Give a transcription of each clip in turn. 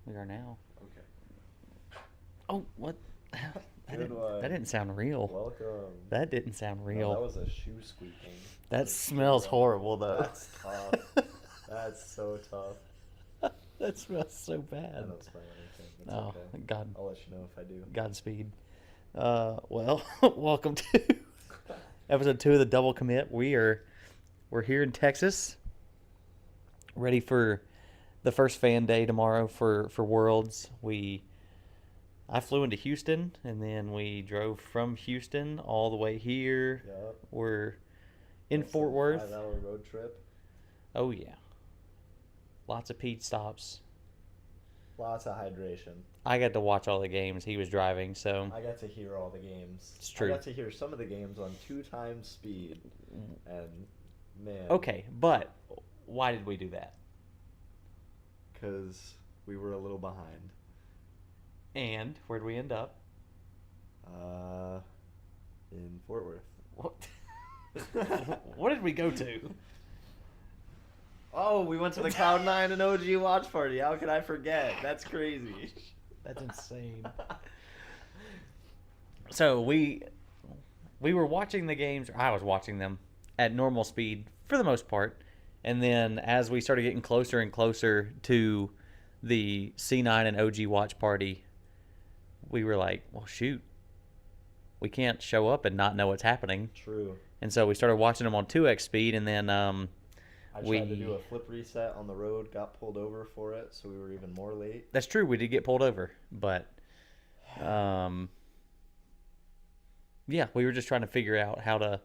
We are now. Okay. Oh, what? Good one. That didn't sound real. Welcome. That didn't sound No, real. that was a shoe squeaking. That smells horrible, though. That's tough. That's so tough. That smells so I bad. don't smell anything. It's Oh, okay. God. I'll let you know if I do. Godspeed. Well, welcome to episode 2 of the Double Commit. We're here in Texas, ready for the first fan day tomorrow for Worlds. I flew into Houston, and then we drove from Houston all the way here. Yep. We're in That's Fort a Worth. 5-hour road trip. Oh, yeah. Lots of Pete stops. Lots of hydration. I got to watch all the games. He was driving, so I got to hear all the games. It's true. I got to hear some of the games on 2 times speed. And, man. okay. But why did we do that? Because we were a little behind. And where did we end up? In Fort Worth. What? What did we go to? Oh, we went to the Cloud9 and OG watch party. How could I forget? That's crazy. That's insane. So we were watching the games, or I was watching them at normal speed for the most part. And then as we started getting closer and closer to the C9 and OG watch party, we were like, well, shoot. We can't show up and not know what's happening. True. And so we started watching them on 2x speed, and then I tried to do a flip reset on the road, got pulled over for it, so we were even more late. That's true. We did get pulled over, but yeah, we were just trying to figure out how to.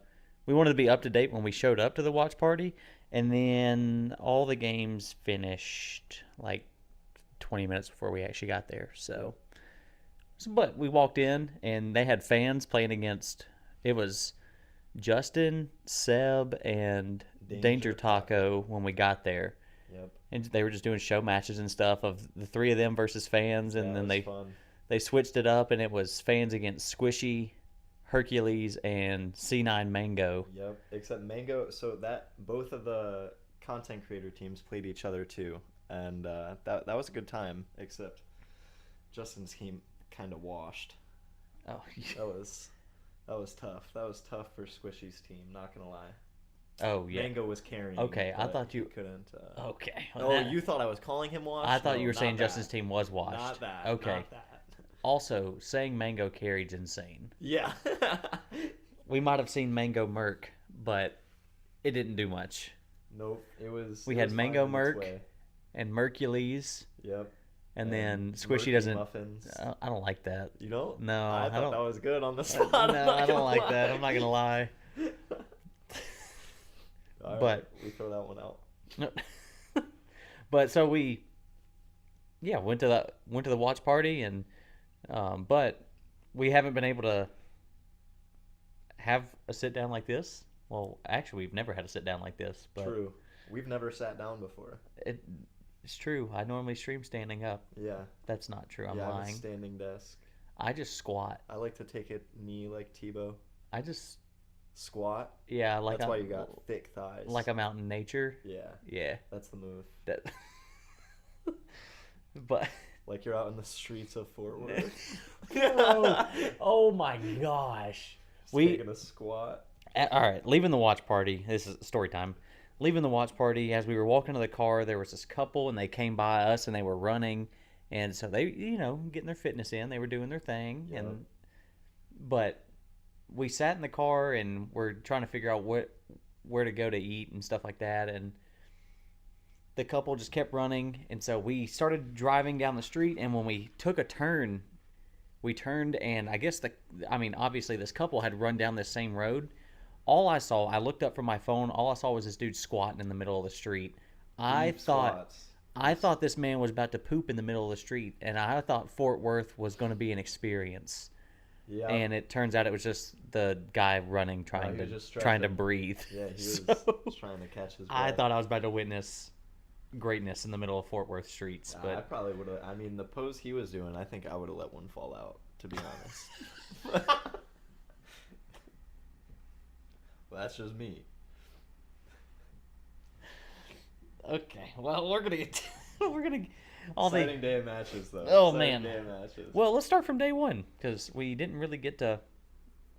We wanted to be up to date when we showed up to the watch party, and then all the games finished like 20 minutes before we actually got there. But we walked in, and they had fans playing against. It was Justin, Seb, and Danger Taco when we got there. Yep. And they were just doing show matches and stuff of the 3 of them versus fans, and then they switched it up, and it was fans against Squishy, Hercules, and C9 Mango. Yep. Except Mango, so that both of the content creator teams played each other too, and that was a good time. Except Justin's team kind of washed. Oh, that was tough. That was tough for Squishy's team. Not gonna lie. Oh yeah. Mango was carrying. Okay, I thought you couldn't. Okay. Oh, you thought I was calling him washed? I thought No, you were not saying that. Justin's team was washed. Not that. Okay. Not that. Also, saying Mango carried's insane. Yeah. We might have seen Mango Merc, but it didn't do much. Nope. We had Mango Merc and Mercules. Yep. And then Squishy Murky doesn't. Muffins. I don't like that. You don't? No, I thought don't. that was good on the spot. No, I don't like that. I'm not gonna lie. All But- right, we throw that one out. But so we, went to the watch party, and but we haven't been able to have a sit down like this. Well, actually, we've never had a sit down like this. But True. We've never sat down before. It's true. I normally stream standing up. Yeah. That's not true. I'm I have a lying. standing desk. I just squat. I like to take a knee like Tebow. I just Squat. like That's why you got thick thighs. like I'm out in nature. Yeah. Yeah. That's the move. That. But. Like you're out in the streets of Fort Worth. Oh my gosh. Just taking a squat. All right, leaving the watch party. This is story time. Leaving the watch party, as we were walking to the car, there was this couple, and they came by us, and they were running, and so they, getting their fitness in. They were doing their thing, Yep. but we sat in the car, and we're trying to figure out where to go to eat and stuff like that, and the couple just kept running, and so we started driving down the street, and when we took a turn, we turned, and I guess obviously this couple had run down this same road. I looked up from my phone, all I saw was this dude squatting in the middle of the street. I thought this man was about to poop in the middle of the street, and I thought Fort Worth was going to be an experience. Yeah. And it turns out it was just the guy running, trying to breathe. Yeah, he was trying to catch his breath. I thought I was about to witness greatness in the middle of Fort Worth streets, but I probably would have. I mean, the pose he was doing, I think I would have let one fall out, to be honest. Well, that's just me. Okay, well, we're gonna get all the Exciting day of matches, though. Oh, Exciting man. day of matches. Well, let's start from day one because we didn't really get to.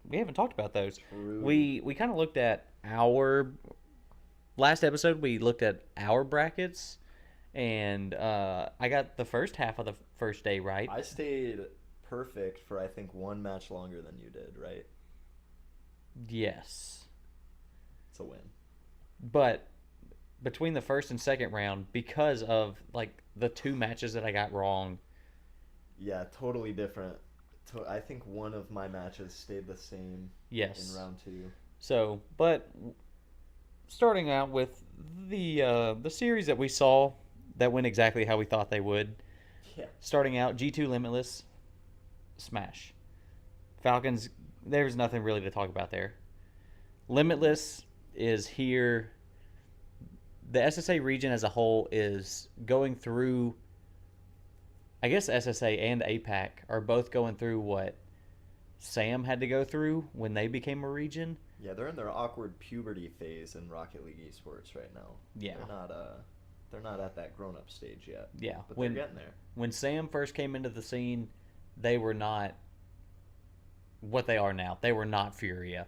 We haven't talked about those. True. We kind of looked at our last episode. We looked at our brackets, and I got the first half of the first day right. I stayed perfect for, I think, one match longer than you did, right? Yes, It's a win. but between the first and second round, because of like the two matches that I got wrong. Yeah, totally different. I think one of my matches stayed the same Yes. in round 2. So, but starting out with the series that we saw that went exactly how we thought they would. Yeah. Starting out, G2 Limitless, smash. Falcons, there's nothing really to talk about there. Limitless is here. The SSA region as a whole is going through. I guess SSA and APAC are both going through what Sam had to go through when they became a region. Yeah, they're in their awkward puberty phase in Rocket League esports right now. Yeah. They're not at that grown-up stage yet. Yeah, But they're getting there. When Sam first came into the scene, they were not what they are now. They were not Furia.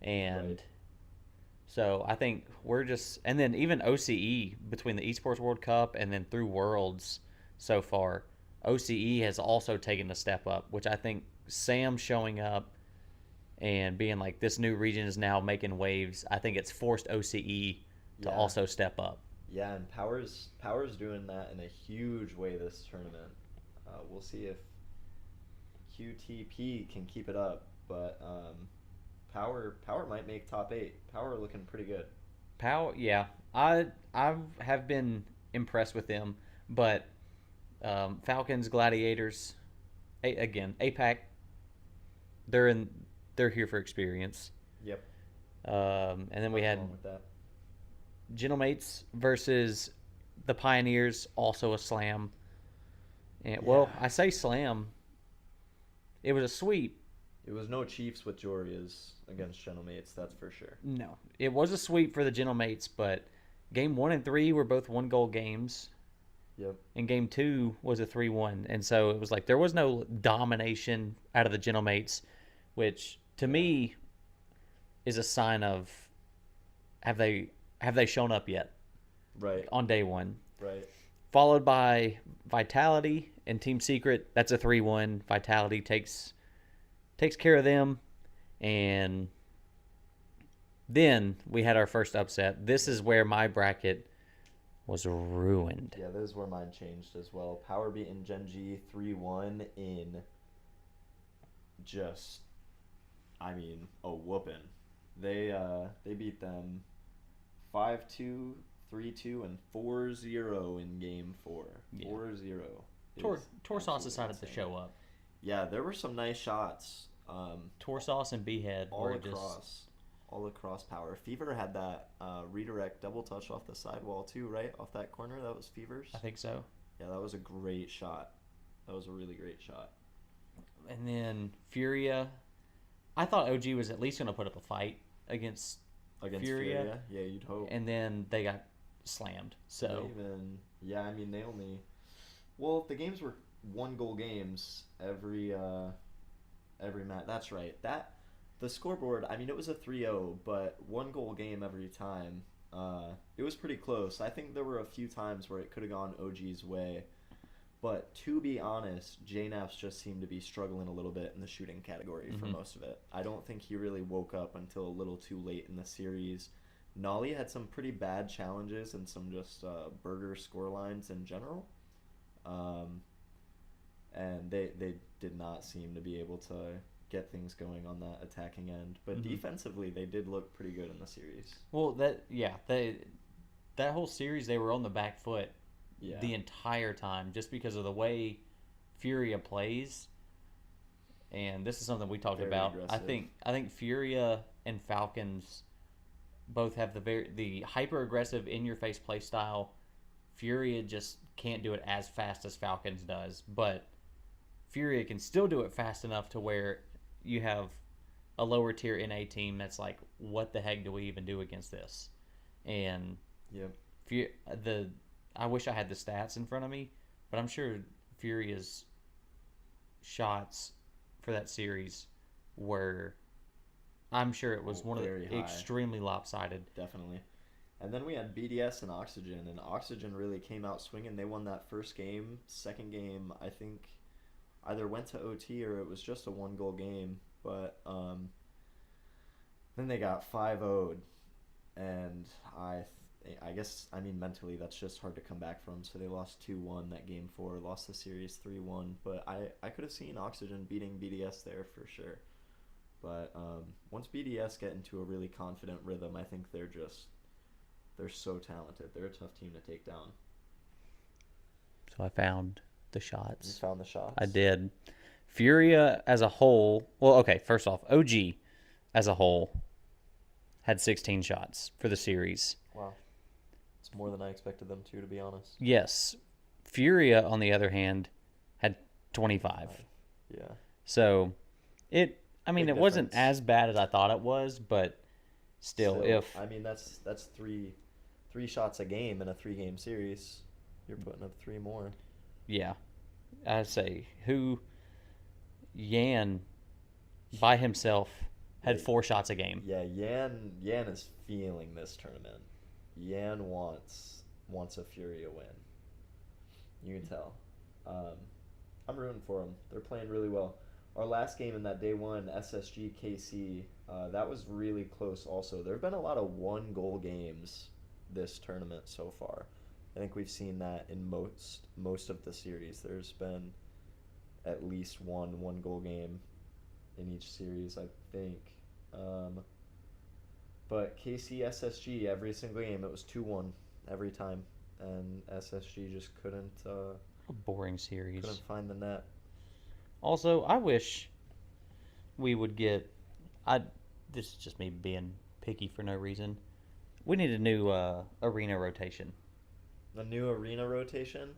And Right. so I think we're just, and then even OCE between the Esports World Cup and then through Worlds so far, OCE has also taken a step up, which I think Sam showing up and being like this new region is now making waves. I think it's forced OCE to Yeah. also step up. Yeah, and Power's doing that in a huge way this tournament. We'll see if QTP can keep it up, but Power might make top 8. Power looking pretty good. Yeah, I have been impressed with them, but Falcons, Gladiators, again APAC, they're here for experience. Yep. And then we Nothing had wrong with that. Gentlemates versus the Pioneers, also a slam. And well, Yeah. I say slam. It was a sweep. It was no Chiefs with Jorias against Gentlemates, that's for sure. No, it was a sweep for the Gentlemates, but game 1 and 3 were both 1-goal games. Yep. And game 2 was a 3-1. And so it was like there was no domination out of the Gentlemates, which to me is a sign of have they shown up yet Right. on day 1. Right. Followed by Vitality and Team Secret. That's a 3-1. Vitality takes care of them. And then we had our first upset. This is where my bracket was ruined. Yeah, this is where mine changed as well. Power beating Gen G 3-1 in just, I mean, a whooping. They beat them 5-2, 3-2, and 4-0 in game 4. Yeah. 4-0. Torsauce decided to show up. Yeah, there were some nice shots. Torsauce and Behead all were across. just All across Power. Fever had that redirect double touch off the sidewall too, right? Off that corner. That was Fever's. I think so. Yeah, that was a great shot. That was a really great shot. And then Furia. I thought OG was at least going to put up a fight against Furia. Yeah, you'd hope. And then they got slammed. So I mean, they only. Well, the games were 1-goal games every match. That's right. The scoreboard, I mean, it was a 3-0, but 1-goal game every time. It was pretty close. I think there were a few times where it could have gone OG's way. But to be honest, JNAPS just seemed to be struggling a little bit in the shooting category for most of it. I don't think he really woke up until a little too late in the series. Nolly had some pretty bad challenges and some just burger score lines in general. And they did not seem to be able to get things going on that attacking end. But defensively, they did look pretty good in the series. well, that whole series they were on the back foot the entire time just because of the way Furia plays. And this is something we talked Very about. aggressive. I think Furia and Falcons both have the hyper aggressive in your face play style. Furia just can't do it as fast as Falcons does, but Furia can still do it fast enough to where you have a lower tier NA team that's like, what the heck do we even do against this? And Yep. I wish I had the stats in front of me, but I'm sure Furia's shots for that series were. I'm sure it was one of very the high. extremely lopsided. Definitely. And then we had BDS and Oxygen, and Oxygen really came out swinging. They won that first game. Second game, I think, either went to OT or it was just a 1-goal game. But then they got 5-0'd, and I guess, I mean, mentally that's just hard to come back from. So they lost 2-1 that game 4, lost the series 3-1. But I could have seen Oxygen beating BDS there for sure. But once BDS get into a really confident rhythm, I think they're so talented. They're a tough team to take down. So I found the You shots. found the shots? I did. Furia as a whole. Well, okay. First off, OG as a whole had 16 shots for the series. Wow. It's more than I expected them to be honest. Yes. Furia, on the other hand, had 25. Yeah. So it Big wasn't difference. as bad as I thought it was, but still if I mean that's three shots a game in a 3-game series. You're putting up 3 more. yeah, I say who Yan by himself had 4 shots a game. Yeah, Yan is feeling this tournament. Yan wants a Furia win. You can tell. I'm rooting for them. They're playing really well. Our last game in that day 1, SSG KC, that was really close also. There have been a lot of 1-goal games this tournament so far. I think we've seen that in most of the series. There's been at least one goal game in each series, I think. But KC SSG, every single game, it was 2-1 every time. And SSG just couldn't A boring series. find the net. Also, I wish we would get. This is just me being picky for no reason. We need a new arena rotation. A new arena rotation?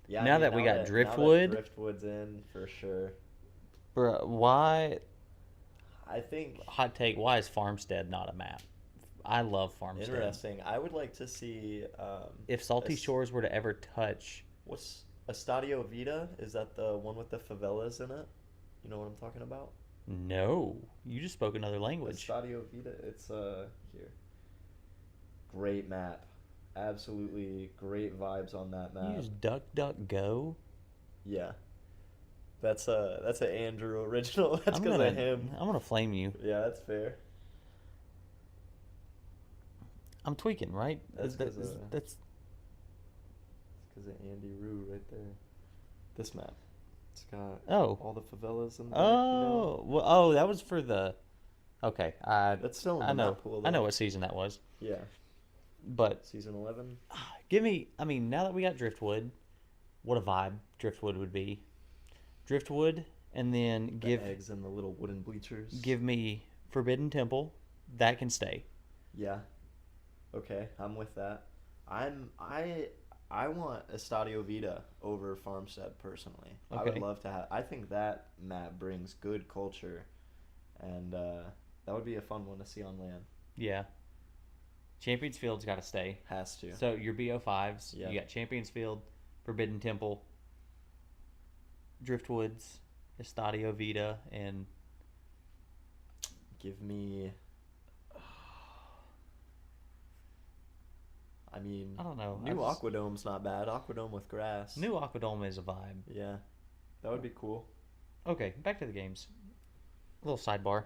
Yeah. Now that we got Driftwood. Now that Driftwood's in, for sure. Bruh, why? I think... Hot take, why is Farmstead not a map? I love Farmstead. Interesting. I would like to see... if Salty Shores were to ever touch... What's Estadio Vida? Is that the one with the favelas in it? You know what I'm talking about? No. You just spoke another language. Estadio Vida. It's here. Great map. Absolutely great vibes on that map. You just duck, duck, go? Yeah. That's an Andrew original. That's because of him. I'm going to flame you. Yeah, that's fair. I'm tweaking, right? That's that's because of Andy Rue right there. This map. It's got all the favelas in there. That was for the... Okay. That's still in the map pool, though. I know what season that was. Yeah. But... Season 11? Give me... I mean, now that we got Driftwood, what a vibe Driftwood would be. Driftwood, and then The eggs and the little wooden bleachers. Give me Forbidden Temple. That can stay. Yeah. Okay, I'm with that. I want Estadio Vida over Farmstead personally. Okay. I would love to have. I think that map brings good culture, and that would be a fun one to see on land. Yeah. Champions Field's got to stay. Has to. So your BO5s, Yeah. you got Champions Field, Forbidden Temple, Driftwoods, Estadio Vida, and Give me. I mean, I don't know. New Aquadome's not bad. Aquadome with grass. New Aquadome is a vibe. Yeah, that would be cool. Okay, back to the games. A little sidebar.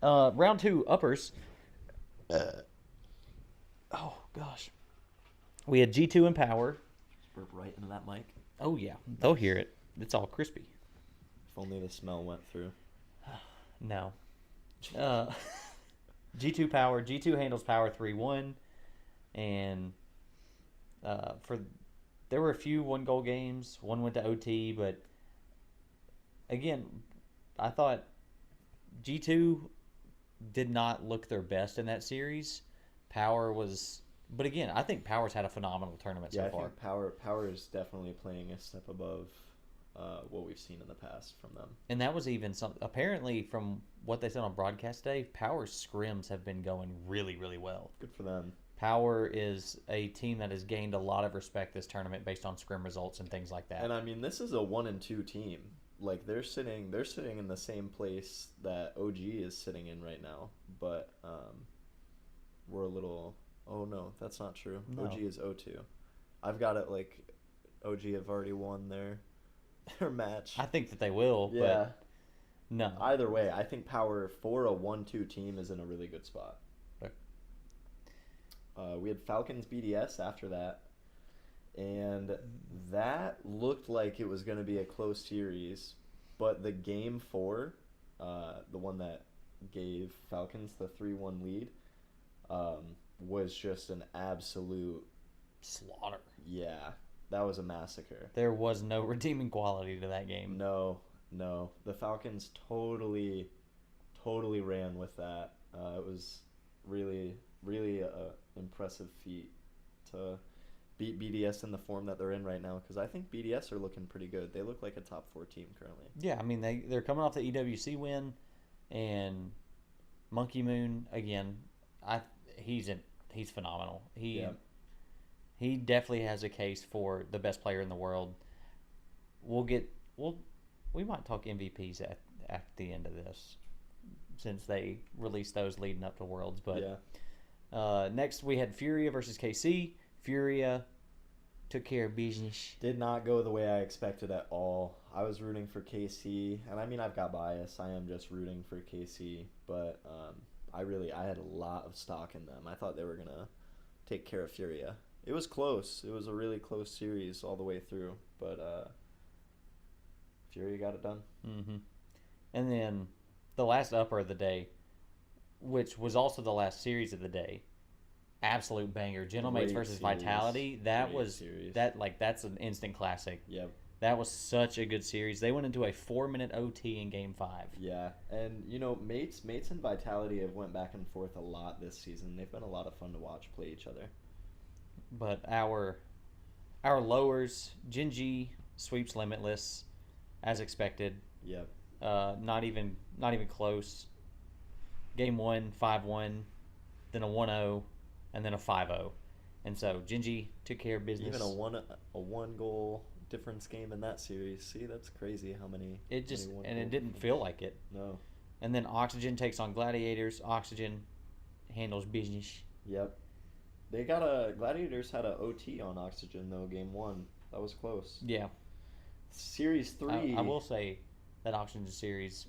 Round 2, uppers. Oh, gosh. We had G2 and Power. Burp right into that mic. Oh, yeah. They'll hear it. It's all crispy. If only the smell went through. No. G2 Power. G2 handles Power 3-1. And there were a few 1-goal games. One went to OT, but again, I thought G2 did not look their best in that series. Power was, but again, I think Power's had a phenomenal tournament so far. I think Power is definitely playing a step above what we've seen in the past from them. And that was even some. Apparently, from what they said on broadcast day, Power's scrims have been going really, really well. Good for them. Power is a team that has gained a lot of respect this tournament based on scrim results and things like that. And I mean, this is a 1-2 team. Like they're sitting in the same place that OG is sitting in right now. But we're a little. Oh no, that's not true. No. OG is 0-2. I've got it like OG have already won their match. I think that they will, Yeah. but no. Either way, I think Power for a 1-2 team is in a really good spot. Okay. We had Falcons BDS after that, and that looked like it was going to be a close series, but the game 4, the one that gave Falcons the 3-1 lead, was just an absolute Slaughter. Yeah, that was a massacre. There was no redeeming quality to that game. No. The Falcons totally ran with that. It was really a impressive feat to beat BDS in the form that they're in right now, because I think BDS are looking pretty good. They look like a top 4 team currently. Yeah, I mean they're coming off the EWC win, and Monkey Moon again. He's phenomenal. He definitely has a case for the best player in the world. We might talk MVPs at the end of this, since they released those leading up to Worlds. But next we had Furia versus KC. Furia took care of business. Did not go the way I expected at all. I was rooting for KC, and I mean I've got bias. I am just rooting for KC, but I had a lot of stock in them. I thought they were gonna take care of Furia. It was close. It was a really close series all the way through, but Furia got it done. Mm-hmm. And then the last upper of the day, which was also the last series of the day, absolute banger. Gentlemates versus Vitality. That's an instant classic. Yep. That was such a good series. They went into a 4-minute OT in Game 5. Yeah, and Mates and Vitality have went back and forth a lot this season. They've been a lot of fun to watch play each other. But our lowers, Genji sweeps Limitless, as expected. Yep. Not even close. Game 1, 5-1, then a 1-0, and then a 5-0. And so Genji took care of business. Even a one goal difference game in that series. See, that's crazy how many. It didn't feel like it. No. And then Oxygen takes on Gladiators. Oxygen handles business. Yep. Gladiators had a OT on Oxygen though. Game 1, that was close. Yeah. Series 3. I will say that Oxygen series,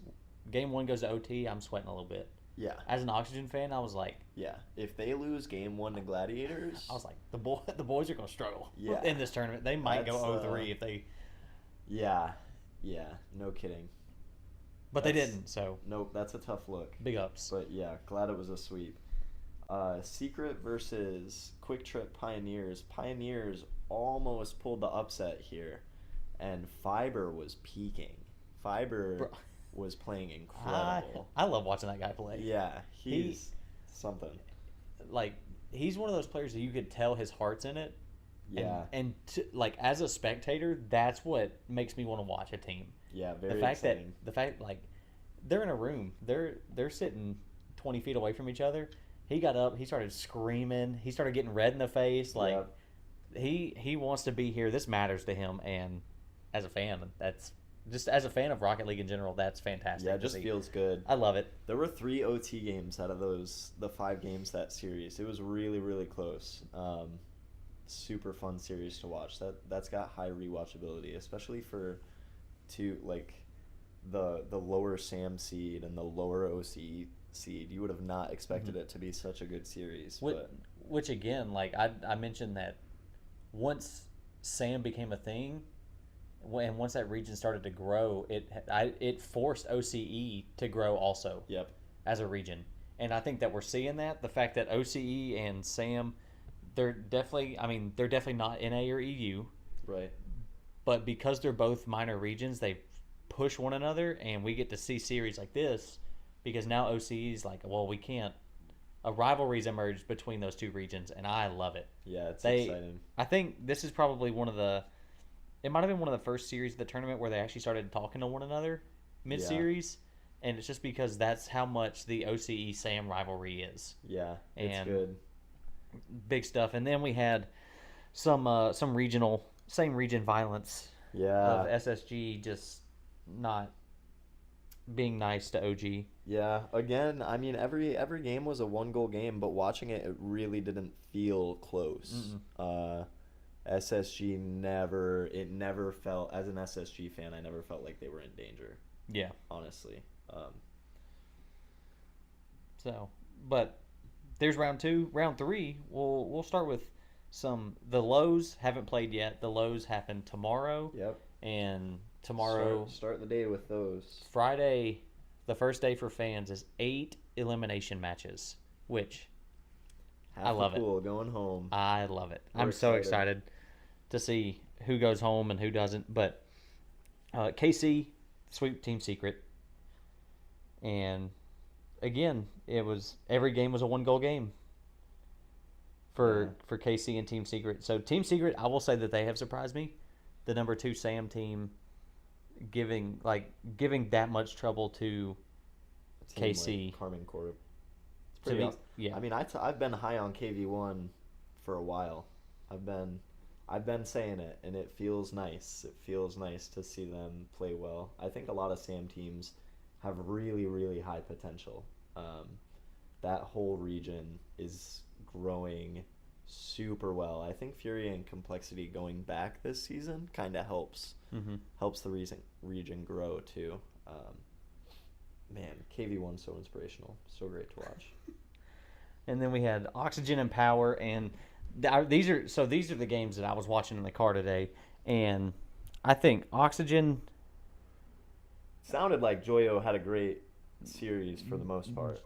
Game 1 goes to OT. I'm sweating a little bit. Yeah. As an Oxygen fan, I was like, yeah. If they lose Game 1 to Gladiators, I was like, the boys are gonna struggle. Yeah. In this tournament, they might go 0-3 if they. Yeah. No kidding. But they didn't. So. Nope. That's a tough look. Big ups. But yeah, glad it was a sweep. Secret versus Quick Trip Pioneers. Pioneers almost pulled the upset here, and Fiber was peaking. Fiber was playing incredible. I love watching that guy play. Yeah, he's something. Like, he's one of those players that you could tell his heart's in it. Yeah. And as a spectator, that's what makes me want to watch a team. Yeah, very exciting. The fact they're in a room, they're sitting 20 feet away from each other. He got up, he started screaming, he started getting red in the face. He wants to be here. This matters to him, and as a fan, as a fan of Rocket League in general, that's fantastic. Yeah, it just feels good. I love it. There were 3 OT games out of the 5 games that series. It was really, really close. Super fun series to watch. That's got high rewatchability, especially for the lower SAM seed and the lower OC seed. You would have not expected it to be such a good series. Which again, I mentioned that once SAM became a thing, and once that region started to grow, it forced OCE to grow also. Yep. As a region, and I think that we're seeing that. The fact that OCE and SAM, they're definitely not NA or EU. Right. But because they're both minor regions, they push one another, and we get to see series like this because now OCE is like, well, we can't. A rivalry's emerged between those two regions, and I love it. Yeah, it's exciting. I think this is probably it might have been one of the first series of the tournament where they actually started talking to one another mid-series, and it's just because that's how much the OCE SAM rivalry is. Yeah, it's good. big stuff. And then we had some regional, same region violence Yeah. of SSG just not being nice to OG. Yeah, again, I mean every game was a one goal game, but watching it, it really didn't feel close. Mm-mm. SSG never it never felt as an SSG fan, I never felt like they were in danger, Yeah. honestly. So, but there's round two. Round three, we'll start with the lows haven't played yet. The lows happen tomorrow, Yep. and tomorrow Start the day with those. Friday, the first day for fans is 8 elimination matches, which Half I love the pool going home. I love it. We're I'm so excited. excited to see who goes home and who doesn't. But KC sweep Team Secret, and again, it was every game was a 1 goal game for KC and Team Secret. So Team Secret, I will say that they have surprised me. The number 2 Sam team giving that much trouble to A team KC. like Carmen Corp. It's To pretty be, awesome. yeah, I mean, I've been high on KV1 for a while. I've been saying it, and it feels nice. It feels nice to see them play well. I think a lot of Sam teams have really, really high potential. That whole region is growing super well. I think Fury and Complexity going back this season kind of helps the region grow too. Man, KV1 so inspirational, so great to watch. and then we had Oxygen and Power, and these are the games that I was watching in the car today, and I think Oxygen. Sounded like Joyo had a great series for the most part.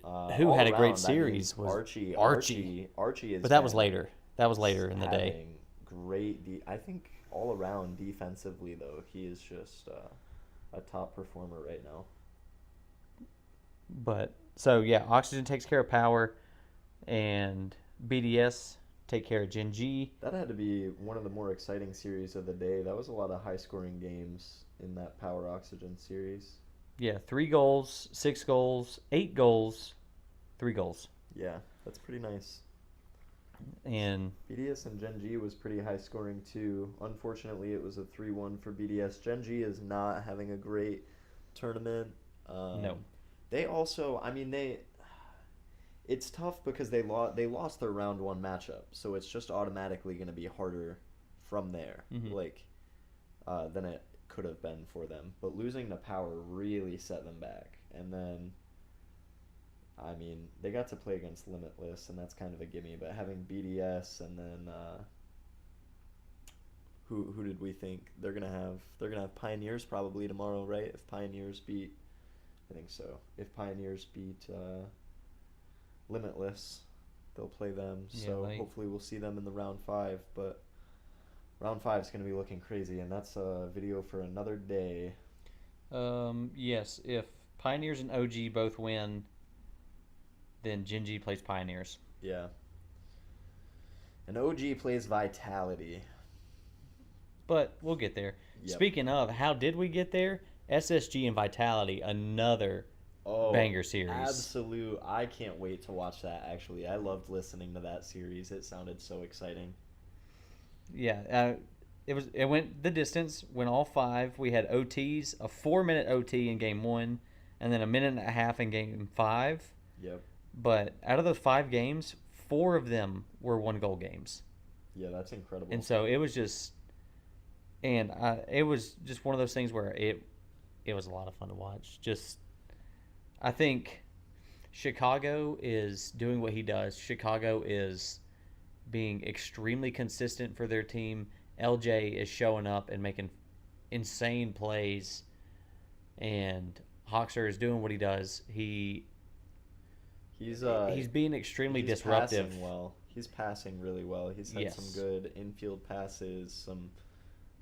Who All had a great around, series I mean, was Archie. Archie. Archie is. But that was later. That was later in the day. having great. I think all around defensively though, he is just a top performer right now. But so yeah, Oxygen takes care of Power, and BDS take care of Gen G. That had to be one of the more exciting series of the day. That was a lot of high scoring games in that Power Oxygen series. Yeah, 3 goals, 6 goals, 8 goals, 3 goals, Yeah, that's pretty nice. and BDS and Gen G was pretty high scoring too. Unfortunately, it was a 3-1 for BDS. Gen G is not having a great tournament. no. They also, I mean, it's tough because they lost their round 1 matchup, so it's just automatically going to be harder from there, than it could have been for them. But losing to Power really set them back, and then. I mean, they got to play against Limitless, and that's kind of a gimme. But having BDS and then who did we think they're gonna have? They're gonna have Pioneers probably tomorrow, right? If Pioneers beat, I think so. If Pioneers beat Limitless, they'll play them. Yeah, So hopefully we'll see them in the round 5. But round 5 is gonna be looking crazy, and that's a video for another day. Yes, if Pioneers and OG both win, then Gen G plays Pioneers. Yeah. And OG plays Vitality. But we'll get there. Yep. Speaking of, how did we get there? SSG and Vitality, another banger series. Absolute. I can't wait to watch that, actually. I loved listening to that series. It sounded so exciting. Yeah, it went the distance, went all 5. We had OTs, a 4-minute OT in game 1, and then a minute and a half in game 5. Yep. But out of those 5 games, 4 of them were 1-goal games. Yeah, that's incredible. And so it was just, it was just one of those things where it was a lot of fun to watch. Just, I think Chicago is doing what he does. Chicago is being extremely consistent for their team. LJ is showing up and making insane plays, and Hoxer is doing what he does. He's being extremely disruptive. Passing well. He's passing really well. He's had some good infield passes, some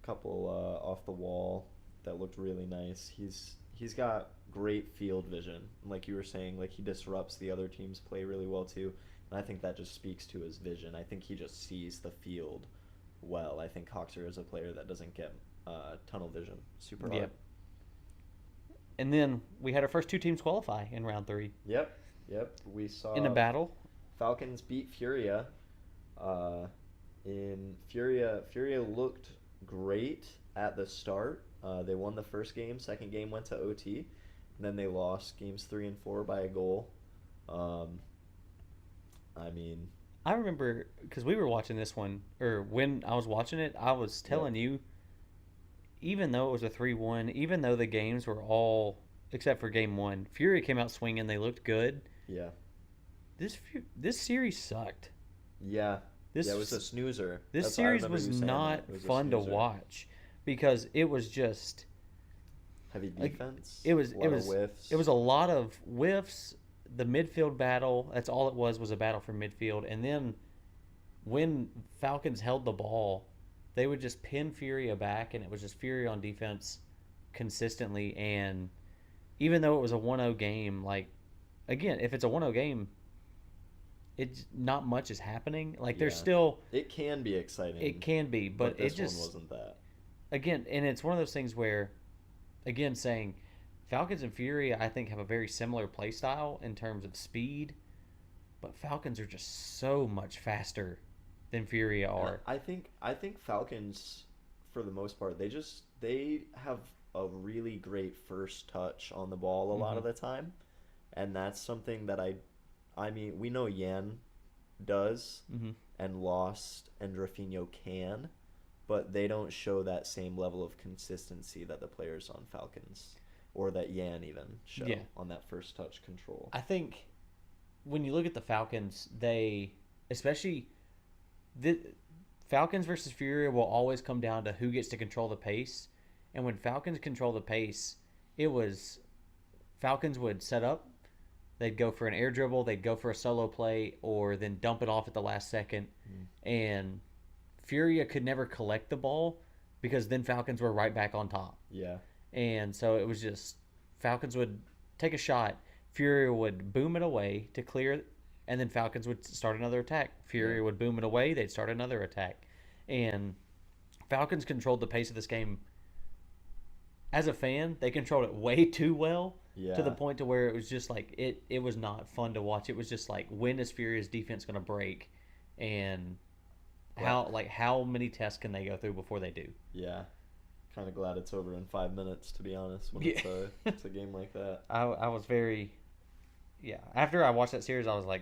couple off the wall that looked really nice. He's got great field vision. Like you were saying, like he disrupts the other team's play really well too. And I think that just speaks to his vision. I think he just sees the field well. I think Hoxer is a player that doesn't get tunnel vision super hard. And then we had our first 2 teams qualify in round 3. Yep. We saw in a battle Falcons beat Furia. In Furia looked great at the start. They won the first game. Second game went to OT. And then they lost games 3 and 4 by a goal. I mean, I remember because we were watching this one, or when I was watching it, I was telling you, even though it was a 3-1, even though the games were all except for game one, Fury came out swinging. They looked good. yeah, This series sucked. yeah, This yeah. It was a snoozer. This series was not fun to watch because it was just heavy like, defense. it was a lot of whiffs. it was a lot of whiffs. The midfield battle, that's all it was a battle for midfield. And then when Falcons held the ball, they would just pin Furia back, and it was just Fury on defense consistently. And even though it was a 1-0 game, like, again, if it's a 1-0 game, it's not much is happening. Like, there's still... It can be exciting. It can be, but this it just... one wasn't that. Again, and it's one of those things where, again, saying... Falcons and Fury, I think, have a very similar play style in terms of speed, but Falcons are just so much faster than Fury are. I think Falcons, for the most part, they have a really great first touch on the ball a lot of the time, and that's something that I mean, we know Yan does, and Lost and Rafinho can, but they don't show that same level of consistency that the players on Falcons. Or that Yan even show on that first touch control. I think when you look at the Falcons, especially the Falcons versus Fury will always come down to who gets to control the pace. And when Falcons control the pace, it was Falcons would set up, they'd go for an air dribble, they'd go for a solo play, or then dump it off at the last second. And Furia could never collect the ball because then Falcons were right back on top. Yeah. And so it was just Falcons would take a shot, Fury would boom it away to clear, and then Falcons would start another attack. Fury would boom it away, they'd start another attack. And Falcons controlled the pace of this game. As a fan, they controlled it way too well to the point to where it was just like it was not fun to watch. It was just like, when is Fury's defense going to break, and how many tests can they go through before they do? Yeah. Kind of glad it's over in 5 minutes, to be honest, when it's a game like that. I was very... Yeah. After I watched that series, I was like,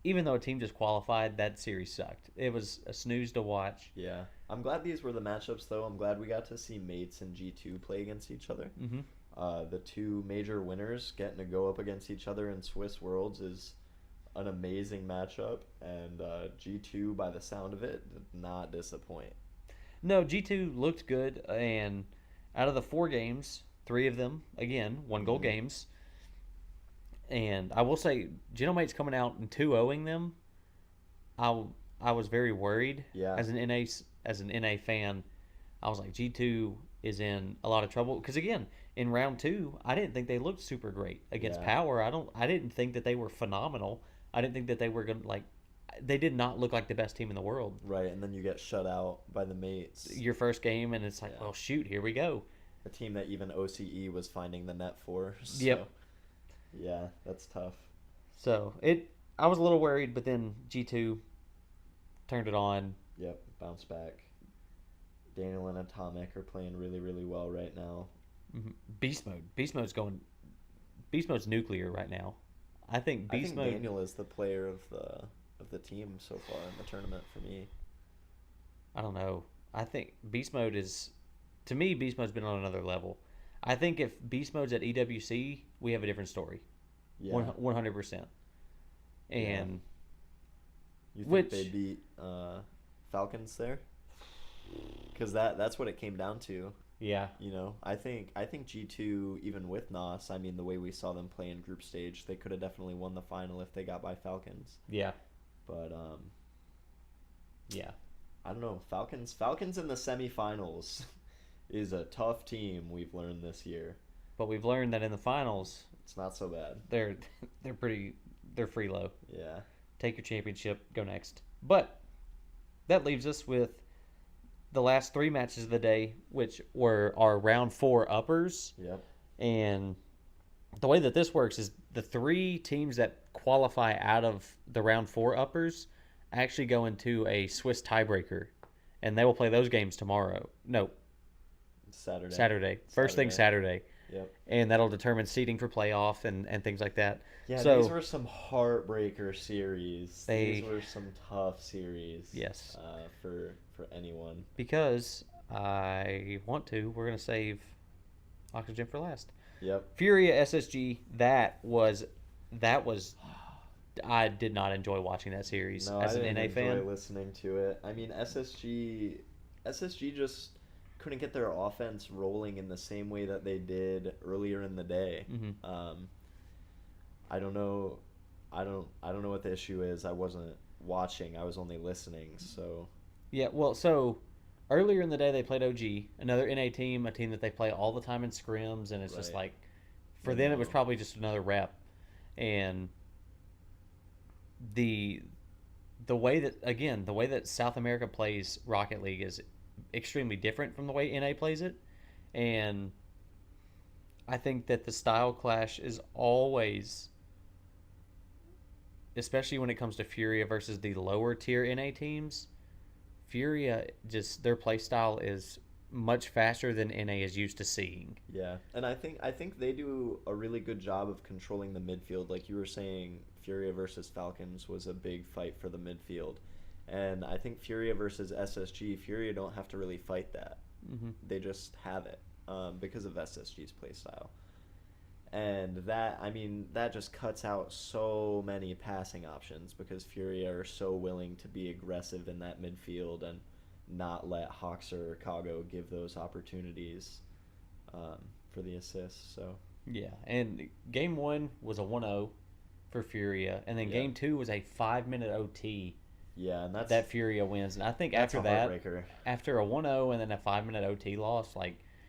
even though a team just qualified, that series sucked. It was a snooze to watch. Yeah. I'm glad these were the matchups, though. I'm glad we got to see Mates and G2 play against each other. The two major winners getting to go up against each other in Swiss Worlds is an amazing matchup. And G2, by the sound of it, did not disappoint. No, G2 looked good, and out of the 4 games, 3 of them, again, 1-goal games. And I will say, Genomate's coming out and 2-0ing them. I was very worried as an NA fan. I was like, G2 is in a lot of trouble. Because, again, in round 2, I didn't think they looked super great against Power. I didn't think that they were phenomenal. I didn't think that they were going to, like... They did not look like the best team in the world. Right, and then you get shut out by the Mates. Your first game, and it's like, well, shoot, here we go. A team that even OCE was finding the net for. So, yep. Yeah, that's tough. So, I was a little worried, but then G2 turned it on. Yep, bounce back. Daniel and Atomic are playing really, really well right now. Beast mode. Beast mode's nuclear right now. I think Beast mode... Daniel is the player of the team so far in the tournament for me. I don't know. I think Beast Mode is... To me, Beast Mode's been on another level. I think if Beast Mode's at EWC, we have a different story. Yeah. 100%. And... You think they beat Falcons there? Because that's what it came down to. Yeah. You know, I think G2, even with NOS, I mean, the way we saw them play in group stage, they could have definitely won the final if they got by Falcons. Yeah. But, yeah. I don't know. Falcons in the semifinals is a tough team, we've learned this year. But we've learned that in the finals... It's not so bad. They're free low. Yeah. Take your championship, go next. But that leaves us with the last 3 matches of the day, which were our round 4 uppers. Yep. And the way that this works is the 3 teams that qualify out of the round 4 uppers actually go into a Swiss tiebreaker, and they will play those games tomorrow. No, Saturday. First thing Saturday. Yep. And that'll determine seeding for playoff and things like that. Yeah, so, these were some heartbreaker series. These were some tough series. Yes. For anyone. Because we're going to save Oxygen for last. Yep. Furia SSG, that was I did not enjoy watching that series as an NA fan. I enjoy listening to it. I mean, SSG just couldn't get their offense rolling in the same way that they did earlier in the day. Mm-hmm. I don't know what the issue is. I wasn't watching. I was only listening. So yeah, well, so earlier in the day they played OG, another NA team, a team that they play all the time in scrims, and it's just like for them it was probably just another rep. And the way that South America plays Rocket League is extremely different from the way NA plays it, and I think that the style clash is always, especially when it comes to Furia versus the lower tier NA teams, Furia just their play style is much faster than NA is used to seeing. Yeah, and I think they do a really good job of controlling the midfield. Like you were saying, Furia versus Falcons was a big fight for the midfield. And I think Furia versus SSG, Furia don't have to really fight that. Mm-hmm. They just have it because of SSG's playstyle. And that just cuts out so many passing options because Furia are so willing to be aggressive in that midfield and not let Hawks or Kago give those opportunities for the assists. So yeah, and game 1 was a 1-0 for Furia, and then game 2 was a 5-minute OT. Yeah, and that Furia wins, and I think after that, after a 1-0 and then a 5-minute OT loss,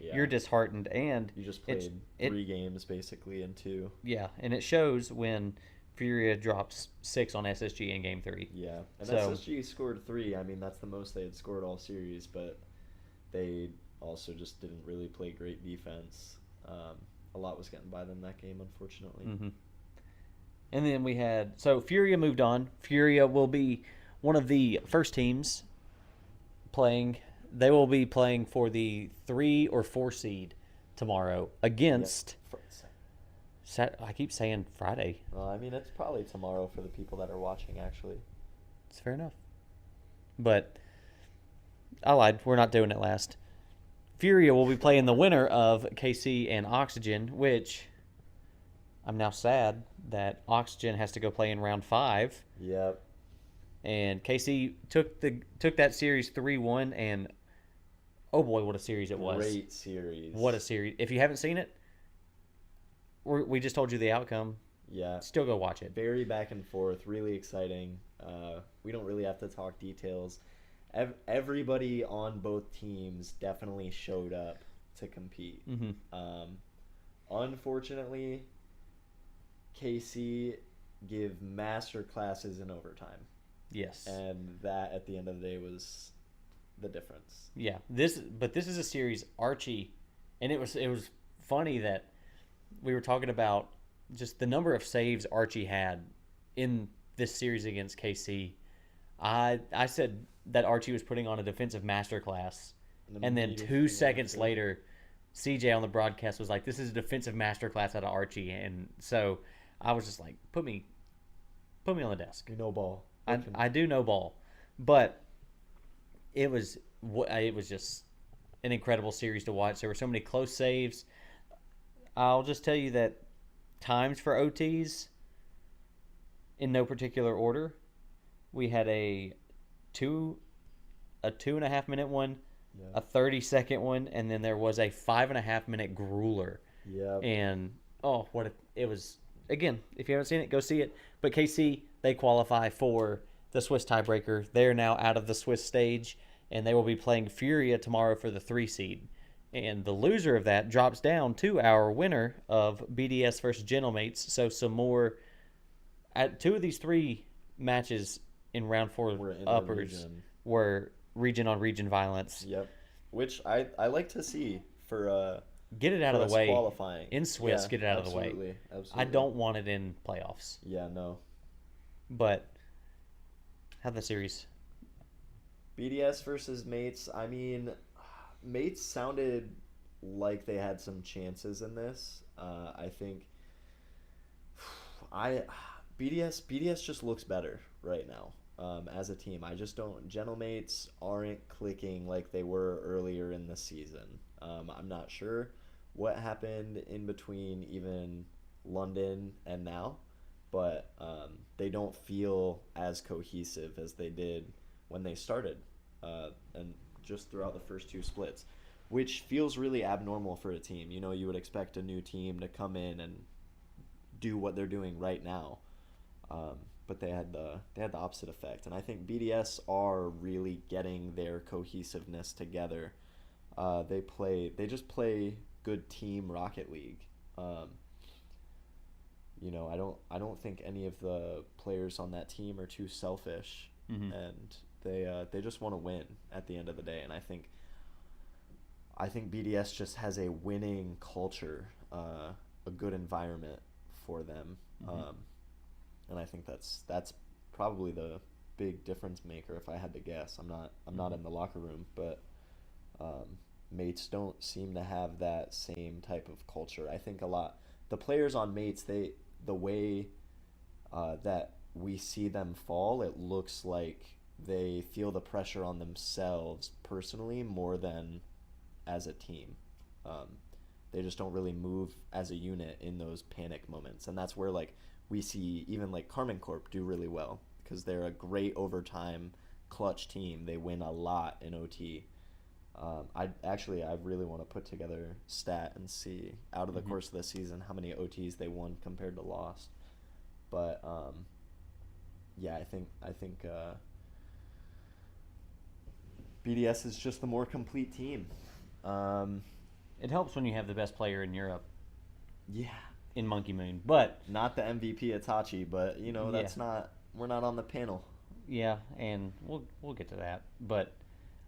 you're disheartened, and you just played 3 games basically in 2. Yeah, and it shows when Furia drops 6 on SSG in game 3. Yeah, and SSG scored 3. I mean, that's the most they had scored all series, but they also just didn't really play great defense. A lot was getting by them that game, unfortunately. Mm-hmm. And then Furia moved on. Furia will be one of the first teams playing. They will be playing for the 3 or 4 seed tomorrow against. I keep saying Friday. Well, I mean, it's probably tomorrow for the people that are watching, actually. It's fair enough. But I lied. We're not doing it last. Furia will be playing the winner of KC and Oxygen, which I'm now sad that Oxygen has to go play in round 5. Yep. And KC took that series 3-1, and oh boy, what a series it was! Great series. What a series! If you haven't seen it, we just told you the outcome. Yeah. Still go watch it. Very back and forth, really exciting. We don't really have to talk details. Everybody on both teams definitely showed up to compete. Mm-hmm. Unfortunately, KC give master classes in overtime. Yes. And that, at the end of the day, was the difference. Yeah. This is a series Archie, and it was funny that we were talking about just the number of saves Archie had in this series against KC. I said that Archie was putting on a defensive masterclass, and then 2 seconds later, CJ on the broadcast was like, "This is a defensive masterclass out of Archie," and so I was just like, "Put me on the desk." You know ball. I do know ball, but it was just an incredible series to watch. There were so many close saves. I'll just tell you that times for OTs, in no particular order, we had a 2.5 minute one, a 30-second one, and then there was a 5.5 minute grueler. Yeah. And it was. Again, if you haven't seen it, go see it. But KC, they qualify for the Swiss tiebreaker. They're now out of the Swiss stage, and they will be playing Furia tomorrow for the 3 seed. And the loser of that drops down to our winner of BDS versus Gentlemates. So some more at 2 of these 3 matches in round 4 uppers were region on region violence. Yep. Which I like to see for get it out for of the us way qualifying. in Swiss. Yeah, Get it out of the way. absolutely, I absolutely. don't want it in playoffs. Yeah, no. But how the series? BDS versus Mates. I mean, Mates sounded like they had some chances in this. I think I BDS just looks better right now as a team. I just don't. Gentlemates aren't clicking like they were earlier in the season. I'm not sure what happened in between even London and now, but they don't feel as cohesive as they did when they started, and just throughout the first two splits, which feels really abnormal for a team. You know, you would expect a new team to come in and do what they're doing right now, but they had the opposite effect. And I think BDS are really getting their cohesiveness together. They just play good team Rocket League. Um, I don't think any of the players on that team are too selfish, Mm-hmm. and they just want to win at the end of the day. And I think BDS just has a winning culture, a good environment for them, Mm-hmm. and I think that's probably the big difference maker. If I had to guess, I'm not in the locker room, but Mates don't seem to have that same type of culture. I think a lot the players on Mates, the way that we see them fall, it looks like they feel the pressure on themselves personally more than as a team. Um, they just don't really move as a unit in those panic moments, and that's where like we see even like Carmen Corp do really well because they're a great overtime clutch team. They win a lot in OT. I really want to put together stat and see out of the Mm-hmm. course of the season how many OTs they won compared to lost. But yeah, I think BDS is just the more complete team. Um, It helps when you have the best player in Europe yeah, in Monkey Moon, but not the MVP Itachi, but yeah, that's not we're not on the panel. yeah, and we'll get to that. But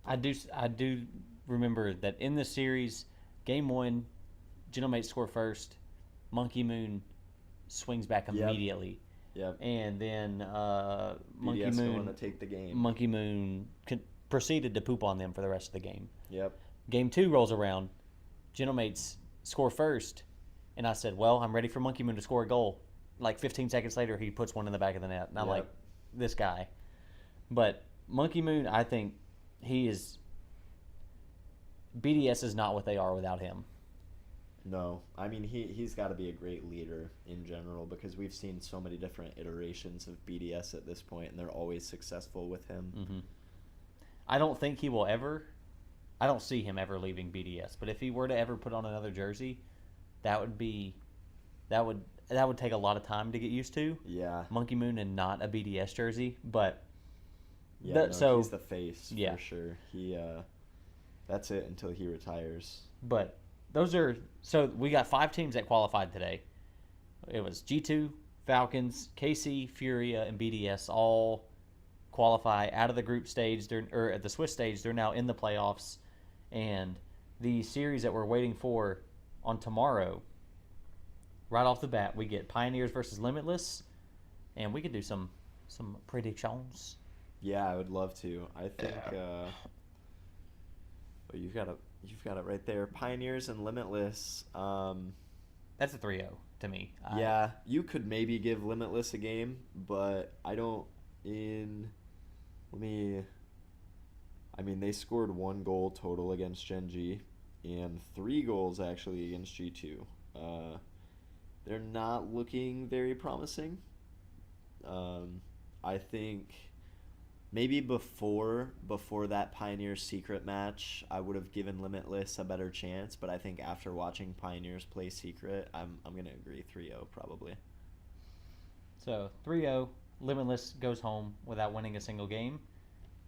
I do remember that in the series, game one, Genomate score first, Monkey Moon swings back Yep, immediately, yep. and then BDS going to take the game. Monkey Moon proceeded to poop on them for the rest of the game. Yep, Game two rolls around, Genomates score first, and I said, "Well, I'm ready for Monkey Moon to score a goal." Like 15 seconds later, he puts one in the back of the net, and I'm like, yep. "This guy." But Monkey Moon, I think he is. BDS is not what they are without him. No, I mean he's got to be a great leader in general because we've seen so many different iterations of BDS at this point, and they're always successful with him. Mm-hmm. I don't think he will ever. I don't see him ever leaving BDS. But if he were to ever put on another jersey, that would be that would take a lot of time to get used to. Yeah, Monkey Moon and not a BDS jersey, but yeah. that No, so he's the face yeah. for sure. That's it until he retires. But those are so we got 5 teams that qualified today. It was G2, Falcons, KC, Furia, and BDS all qualify out of the group stage. Or at the Swiss stage, they're now in the playoffs, and the series that we're waiting for on tomorrow. Right off the bat, we get Pioneers versus Limitless, and we could do some predictions. Yeah, I would love to. I think. Well, you've got it right there. Pioneers and Limitless. That's a 3-0 to me. Yeah, you could maybe give Limitless a game, but I don't. Let me. I mean, they scored 1 goal total against Gen G, and 3 goals actually against G2. They're not looking very promising. I think maybe before that Pioneers Secret match, I would have given Limitless a better chance, but I think after watching Pioneers play Secret, I'm gonna agree 3-0 probably. So 3-0, Limitless goes home without winning a single game,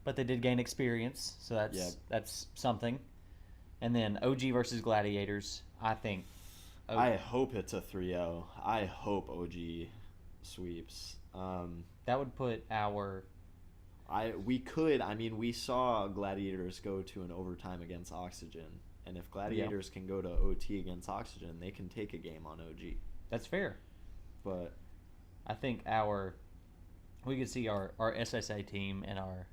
but they did gain experience, so that's something. And then OG versus Gladiators, I think. I hope it's a 3-0. I hope OG sweeps. That would put our. We saw Gladiators go to an overtime against Oxygen, And if Gladiators can go to OT against Oxygen, they can take a game on OG. That's fair. But I think we could see our SSA team and our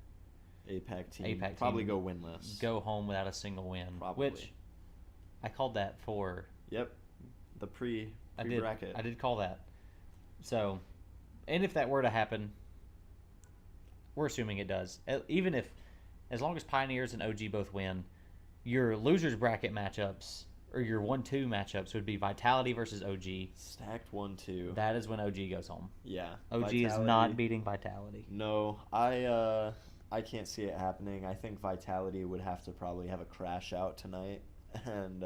APAC team probably go winless. Go home without a single win. Probably. Which I called that for. Yep. The pre-bracket. I did call that. So, and if that were to happen, we're assuming it does. Even if, as long as Pioneers and OG both win, your losers bracket matchups or your 1-2 matchups would be Vitality versus OG. Stacked 1-2. That is when OG goes home. Yeah. OG Vitality, is not beating Vitality. No, I can't see it happening. I think Vitality would have to probably have a crash out tonight and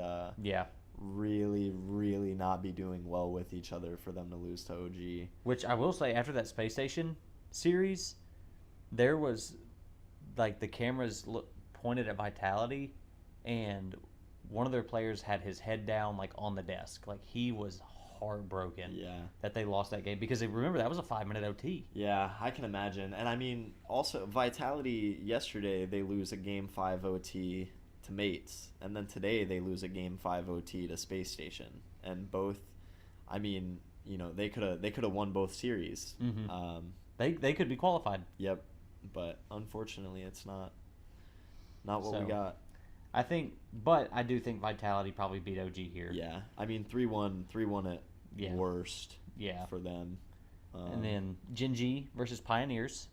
really, really not be doing well with each other for them to lose to OG. Which I will say, after that Space Station series, there was like the cameras pointed at Vitality, and one of their players had his head down like on the desk, like he was heartbroken that they lost that game, because remember that was a 5-minute OT. Yeah, I can imagine. And I mean, also Vitality yesterday they lose a game 5 OT to Mates, and then today they lose a game 5 OT to Space Station, and both, I mean, you know, they could have won both series. Mm-hmm. They could be qualified. Yep, but unfortunately it's not what we got. But I do think Vitality probably beat OG here. Yeah, I mean 3-1 at worst. Yeah, for them. And then Gen G versus Pioneers.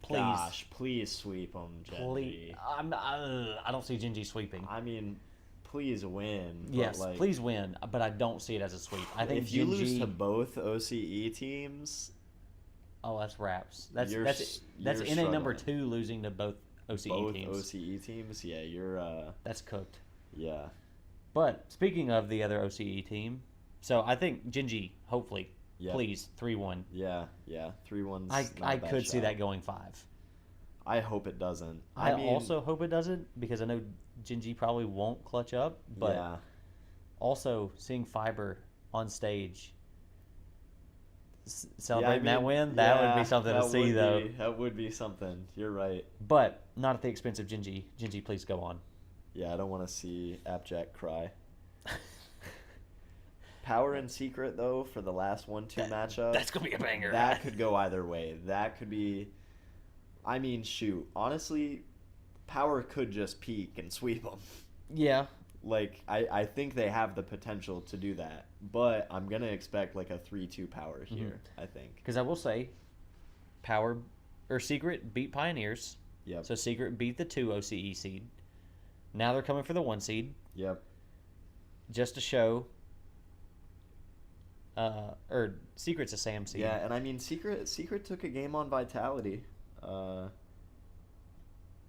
Please sweep them, Gen G. I don't see Gen G sweeping. I mean, please win. Yes, please win, but I don't see it as a sweep. I think if you lose to both OCE teams, that's wraps. That's NA number 2 losing to both OCE teams. Both OCE teams, yeah, that's cooked. Yeah. But speaking of the other OCE team, so I think Gen G, hopefully, please 3-1. Yeah, 3-1's I could see that going 5. I hope it doesn't. I also hope it doesn't, because I know Gen G probably won't clutch up, but also seeing Fiber on stage celebrating that win, that would be something to see, though. That would be something. You're right. But not at the expense of Gen G. Gen G, please go on. Yeah, I don't want to see Appjack cry. Power and Secret, though, for the last 1-2 matchup. That's going to be a banger. That could go either way. That could be... I mean, shoot. Honestly, Power could just peak and sweep them. Yeah. Like, I think they have the potential to do that. But I'm going to expect, like, a 3-2 Power here, I think. Because I will say, Secret beat Pioneers. Yep. So Secret beat the 2 OCE seed. Now they're coming for the 1 seed. Yep. Just to show... Secret's a Sam seed. Yeah, and I mean, Secret took a game on Vitality.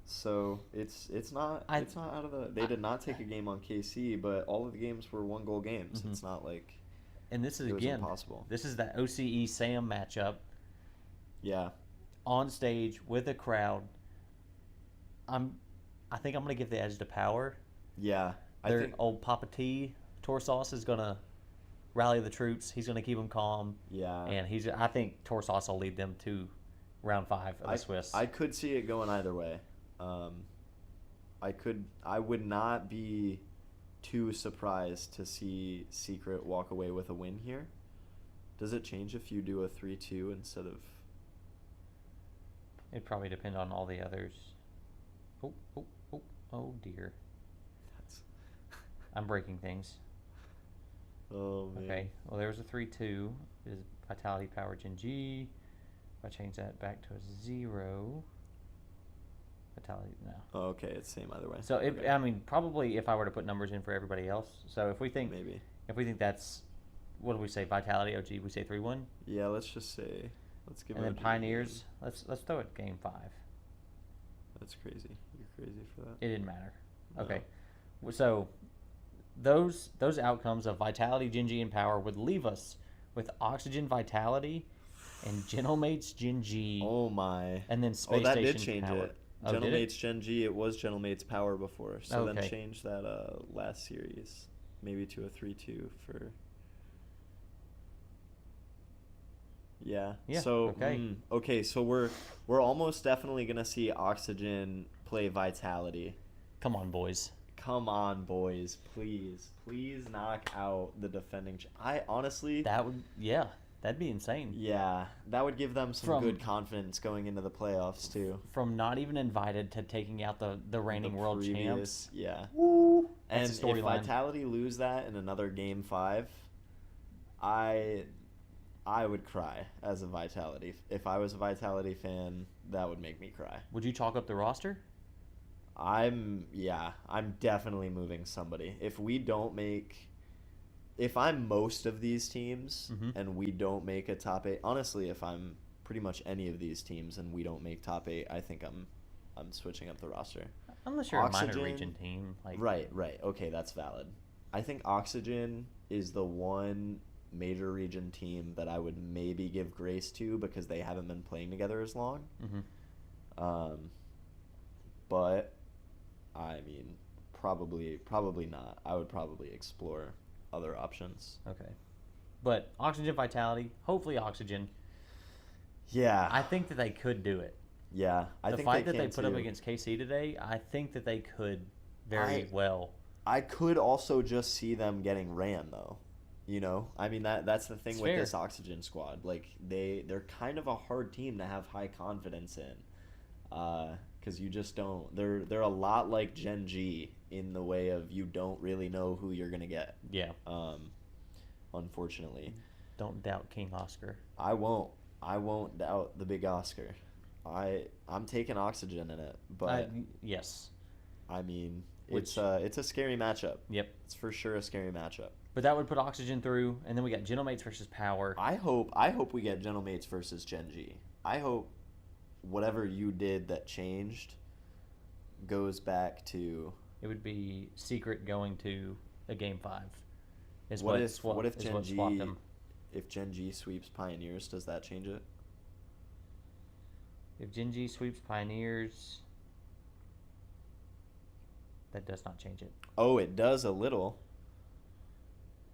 So it's not out of the... They did not take a game on KC, but all of the games were 1-goal games. Mm-hmm. It's not like... And this is, again, impossible. This is that OCE Sam matchup. Yeah. On stage with a crowd. I think I'm going to give the edge to Power. Yeah. Old Papa T, Torsauce, is going to rally the troops. He's going to keep them calm. Yeah. And I think Torsauce will lead them to round 5 of the Swiss. I could see it going either way. I would not be too surprised to see Secret walk away with a win here. Does it change if you do a 3-2 instead of... It'd probably depend on all the others. Oh dear. I'm breaking things. Oh, man. Okay, well, there was a 3-2. It is Vitality, Power, Gen G. If I change that back to a 0... Vitality, no. Oh, okay, it's same either way. So, I mean, probably if I were to put numbers in for everybody else. So, if we think that's, what do we say, Vitality, OG, we say 3-1? Yeah, let's just say, let's give. And then Pioneers, let's throw it game 5. That's crazy. You're crazy for that. It didn't matter. No. Okay, so those outcomes of Vitality, Gen G, and Power would leave us with Oxygen, Vitality, and Gentlemates, Gen G. Oh my! And then Space Station, that did change Power. it. Gentlemates Gen G, it was Gentlemates Power before. So then change that last series maybe to a 3-2 for... Yeah. So, so we're almost definitely going to see Oxygen play Vitality. Come on, boys. Come on, boys. Please knock out the defending. I honestly, that'd be insane. yeah, that would give them some good confidence going into the playoffs too. From not even invited to taking out the reigning world champs. Yeah. Woo! And That's a if storyline. Vitality lose that in another Game 5, I would cry as a Vitality. If I was a Vitality fan, that would make me cry. Would you chalk up the roster? I'm definitely moving somebody. If I'm most of these teams and we don't make a top 8, honestly, if I'm pretty much any of these teams and we don't make top 8, I think I'm switching up the roster. Unless you're Oxygen, a minor region team. Right. Okay, that's valid. I think Oxygen is the one major region team that I would maybe give grace to because they haven't been playing together as long. But I mean, probably not. I would probably explore other options. Okay. But Oxygen Vitality, hopefully Oxygen. Yeah. I think that they could do it. Yeah. The fight that they put up against KC today, I think that they could very well. I could also just see them getting ran, though. You know? I mean, that's the thing with this Oxygen squad. Like, they're kind of a hard team to have high confidence in. Because you just don't. They're a lot like Gen G in the way of you don't really know who you're gonna get. Yeah. Unfortunately. Don't doubt King Oscar. I won't doubt the big Oscar. I'm taking Oxygen in it, but yes. I mean, it's a scary matchup. Yep. It's for sure a scary matchup. But that would put Oxygen through, and then we got Gentlemates versus Power. I hope we get Gentlemates versus Gen G. I hope whatever you did that changed goes back to. It would be Secret going to a Game 5. What if Gen G? If Gen G sweeps Pioneers, does that change it? If Gen G sweeps Pioneers, that does not change it. Oh, it does a little.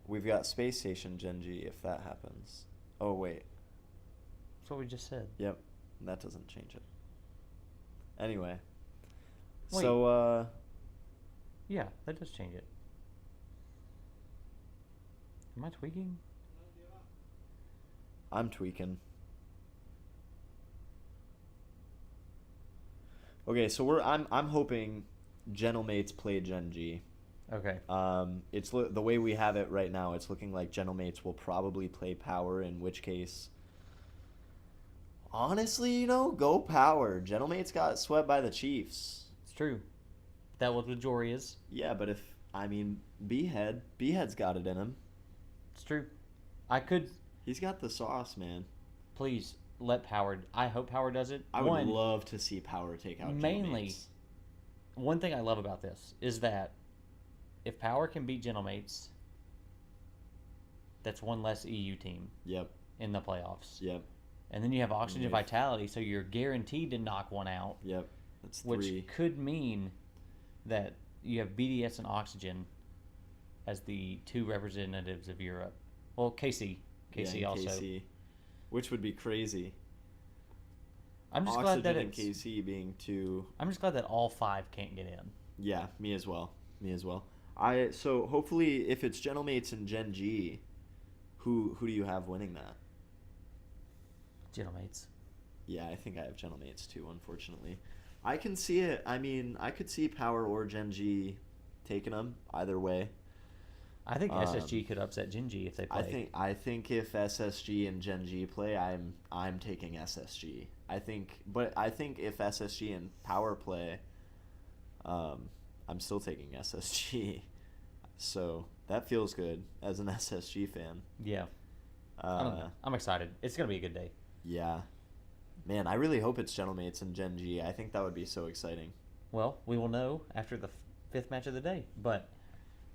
We've got Space Station Gen G if that happens. Oh, wait. That's what we just said. Yep. That doesn't change it. Anyway. Wait. So, yeah, that does change it. Am I tweaking? I'm tweaking. Okay, so I'm hoping Gentlemates play Gen G. Okay. It's the way we have it right now. It's looking like Gentlemates will probably play Power, in which case, honestly, go Power. Gentlemates got swept by the Chiefs. It's true. That was what Jory is. Yeah, but B-Head's got it in him. It's true. He's got the sauce, man. Please let Power. I hope Power does it. I would love to see Power take out mainly. Gentlemates. One thing I love about this is that if Power can beat Gentlemates, that's one less EU team. Yep. In the playoffs. Yep. And then you have Oxygen Vitality, so you're guaranteed to knock one out. Yep. That's 3. Which could mean that you have BDS and Oxygen as the 2 representatives of Europe. Well, KC also. KC, which would be crazy. I'm just Oxygen glad that and KC being 2. I'm just glad that all 5 can't get in. Yeah, me as well. So hopefully, if it's Gentlemates and Gen G, who do you have winning that? Gentlemates. Yeah, I think I have Gentlemates too. Unfortunately, I can see it. I mean, I could see Power or Gen G taking them either way. I think SSG could upset Gen G if they play. I think if SSG and Gen G play, I'm taking SSG. I think if SSG and Power play, I'm still taking SSG. So that feels good as an SSG fan. Yeah. I'm excited. It's gonna be a good day. Yeah. Man, I really hope it's Gentlemates and Gen G. I think that would be so exciting. Well, we will know after the 5th match of the day, but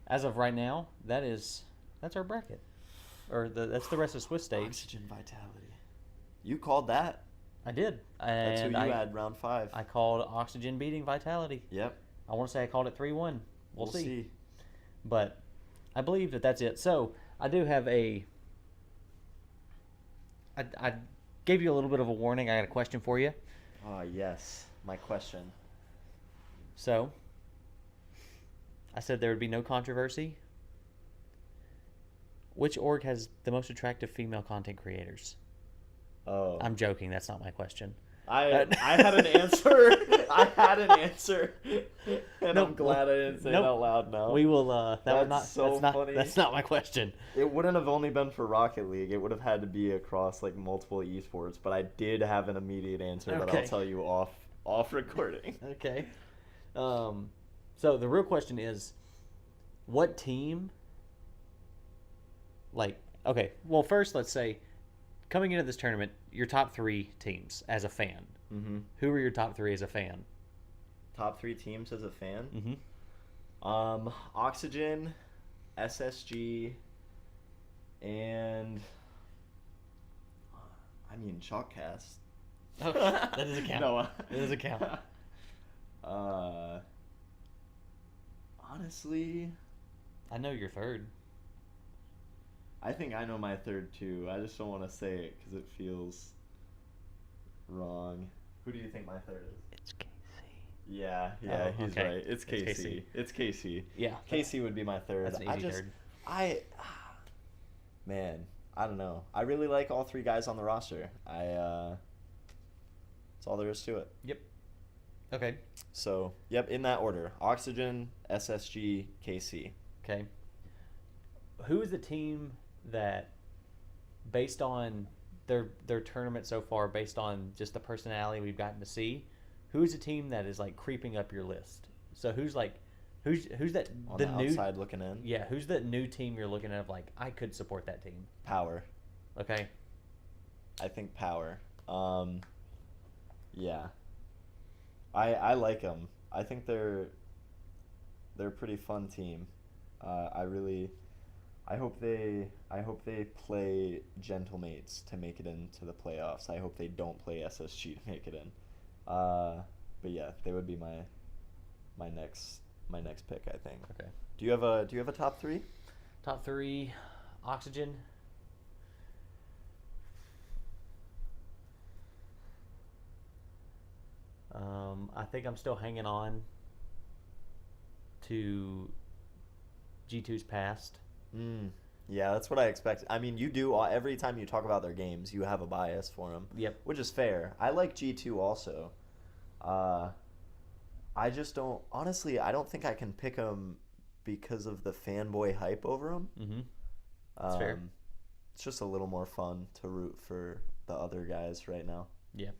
as of right now, that's our bracket, that's the rest of Swiss stage. Oxygen Vitality. You called that. I did. That's who you had round 5. I called Oxygen beating Vitality. Yep. I want to say I called it 3-1. We'll see. But I believe that's it. So I do have I gave you a little bit of a warning. I got a question for you. Yes, my question. So I said there would be no controversy. Which org has the most attractive female content creators? Oh, I'm joking. That's not my question. I had an answer. I had an answer, and Nope. I'm glad I didn't say it out loud now. We will. That's so funny. That's not my question. It wouldn't have only been for Rocket League. It would have had to be across like multiple esports. But I did have an immediate answer that Okay. I'll tell you off recording. Okay. So the real question is, what team? Like, okay. Well, first, let's say, coming into this tournament, your top 3 teams as a fan. Mm-hmm. Who are your top 3 as a fan? Top 3 teams as a fan. Mm-hmm. Oxygen, SSG, and I mean Shockcast. Oh, that doesn't count. No, That doesn't count. Honestly, I know your third. I think I know my third too. I just don't want to say it because it feels wrong. Who do you think my third is? It's KC. Yeah, Oh, he's okay. right. It's KC. It's KC. Yeah. KC would be my third. That's an easy third. Man, I don't know. I really like all 3 guys on the roster. That's all there is to it. Yep. Okay. So, yep, in that order. Oxygen, SSG, KC. Okay. Who is the team that, based on their tournament so far, based on just the personality we've gotten to see, who is a team that is like creeping up your list? So who's that On the outside looking in? Yeah, who's that new team you're looking at of like, I could support that team? Power. Okay. I think Power. Yeah. I like them. I think they're a pretty fun team. I hope they play Gentlemates to make it into the playoffs. I hope they don't play SSG to make it in. But yeah, they would be my next pick, I think. Okay. Do you have a top 3? Top 3, Oxygen. I think I'm still hanging on to G2's past. Yeah, that's what I expect. I mean, you do every time you talk about their games, you have a bias for them. Yep. Which is fair. I like G2 also. I just don't. Honestly, I don't think I can pick them because of the fanboy hype over them. Mm-hmm. That's fair. It's just a little more fun to root for the other guys right now. Yeah.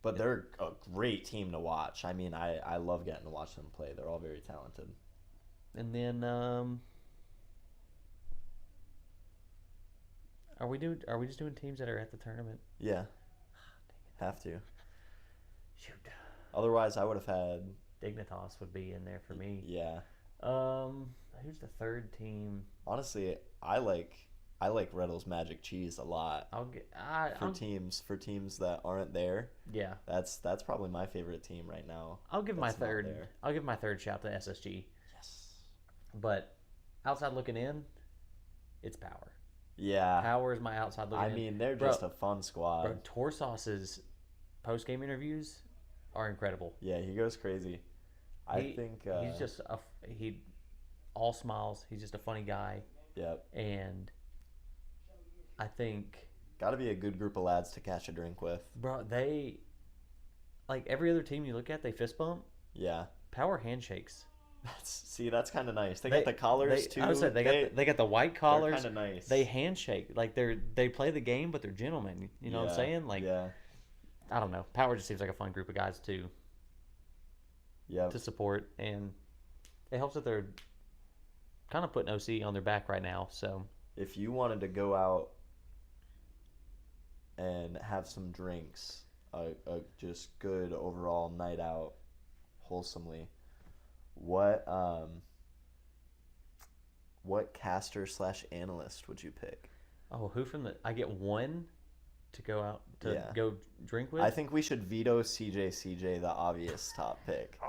But they're a great team to watch. I mean, I love getting to watch them play. They're all very talented. And then are we just doing teams that are at the tournament? Yeah. Have to. Shoot. Otherwise, I would have had Dignitas would be in there for me. Yeah. Who's the third team? Honestly, I like Reddle's Magic Cheese a lot. For teams that aren't there. Yeah. That's probably my favorite team right now. I'll give my that's not third. there. I'll give my third shout to SSG. Yes. But outside looking in, it's Power. Yeah. Power is my outside looking in. I mean, they're just a fun squad. Bro, Torsos's post-game interviews are incredible. Yeah, he goes crazy. I think he's just he all smiles. He's just a funny guy. Yep. And I think got to be a good group of lads to catch a drink with. Bro, they like every other team you look at, they fist bump. Yeah. Power handshakes. That's kind of nice. They got the collars too. I would say they got the white collars. They're kind of nice. They handshake like they play the game, but they're gentlemen. You know what I'm saying? Like, yeah. I don't know. Power just seems like a fun group of guys too. Yeah. To support, and it helps that they're kind of putting OC on their back right now. So if you wanted to go out and have some drinks, a just good overall night out, wholesomely, what caster / analyst would you pick? Oh, who from the? I get one to go out to go drink with. I think we should veto CJ, the obvious top pick,